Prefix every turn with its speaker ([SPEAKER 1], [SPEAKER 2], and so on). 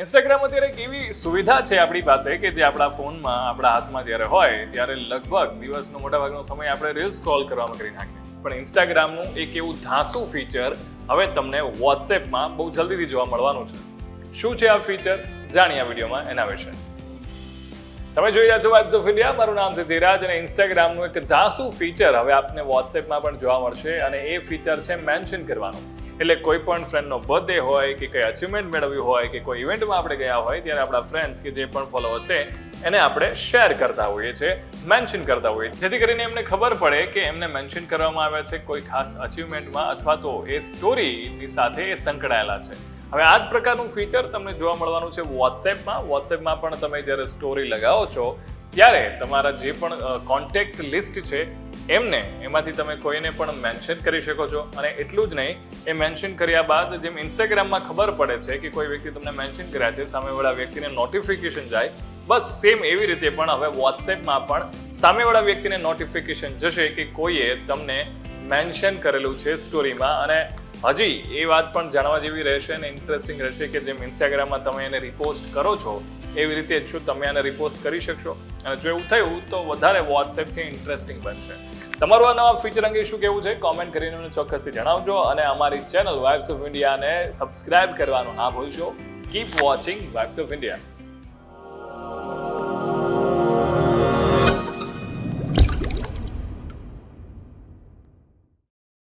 [SPEAKER 1] Instagram અત્યારે એક એવી સુવિધા છે આપણી પાસે કે જે આપણા ફોનમાં આપણા હાથમાં જ્યારે હોય ત્યારે લગભગ દિવસનો મોટાભાગનો સમય આપણે રીલ સ્ક્રોલ કરવામાં કરી નાખીએ. પણ ઇન્સ્ટાગ્રામનું એક એવું ધાસુ ફીચર હવે તમને વોટ્સએપમાં બહુ જલ્દીથી જોવા મળવાનું છે. શું છે આ ફીચર? જાણીએ આ વિડીયોમાં એના વિશે. તમે જોઈ રહ્યા છો વાઇબ્સ ઓફ ઇન્ડિયા. મારું નામ છે ધીરાજ અને ઇન્સ્ટાગ્રામનું એક ધાસુ ફીચર હવે આપને વોટ્સએપમાં પણ જોવા મળશે અને એ ફીચર છે મેન્શન કરવાનું. એટલે કોઈ પણ ફ્રેન્ડનો બર્થડે હોય કે કંઈ અચીવમેન્ટ મેળવ્યું હોય કે કોઈ ઇવેન્ટમાં આપણે ગયા હોય ત્યારે આપણા ફ્રેન્ડ્સ કે જે પણ ફોલોઅર્સ છે એને આપણે શેર કરતા હોઈએ છીએ, મેન્શન કરતા હોઈએ છીએ, જેથી કરીને એમને ખબર પડે કે એમને મેન્શન કરવામાં આવ્યા છે કોઈ ખાસ અચીવમેન્ટમાં અથવા તો એ સ્ટોરીની સાથે એ સંકળાયેલા છે. હવે આ જ પ્રકારનું ફીચર તમને જોવા મળવાનું છે વોટ્સએપમાં. વોટ્સએપમાં પણ તમે જ્યારે સ્ટોરી લગાવો છો ત્યારે તમારા જે પણ કોન્ટેક્ટ લિસ્ટ છે એમને એમાંથી તમે કોઈને પણ મેન્શન કરી શકો છો. અને એટલું જ નહીં, એ મેન્શન કર્યા બાદ જેમ ઇન્સ્ટાગ્રામમાં ખબર પડે છે કે કોઈ વ્યક્તિ તમને મેન્શન કર્યા છે, સામેવાળા વ્યક્તિને નોટિફિકેશન જાય, બસ સેમ એવી રીતે પણ હવે વોટ્સએપમાં પણ સામેવાળા વ્યક્તિને નોટિફિકેશન જશે કે કોઈએ તમને મેન્શન કરેલું છે સ્ટોરીમાં. અને હજી એ વાત પણ જાણવા જેવી રહેશે અને ઇન્ટરેસ્ટિંગ રહેશે કે જેમ ઇન્સ્ટાગ્રામમાં તમે એને રિપોસ્ટ કરો છો એવી રીતે જ શું તમે આને રિપોસ્ટ કરી શકશો. અને જો એવું થયું તો વધારે વોટ્સએપથી ઇન્ટરેસ્ટિંગ બનશે. તમારું આ નવા ફીચર અંગે શું કહેવું છે કોમેન્ટ કરીને મને ચોક્કસથી જણાવજો. અને અમારી ચેનલ વાઇબ્સ ઓફ ઇન્ડિયાને સબસ્ક્રાઇબ કરવાનું ના ભૂલશો. Keep watching vibes of India.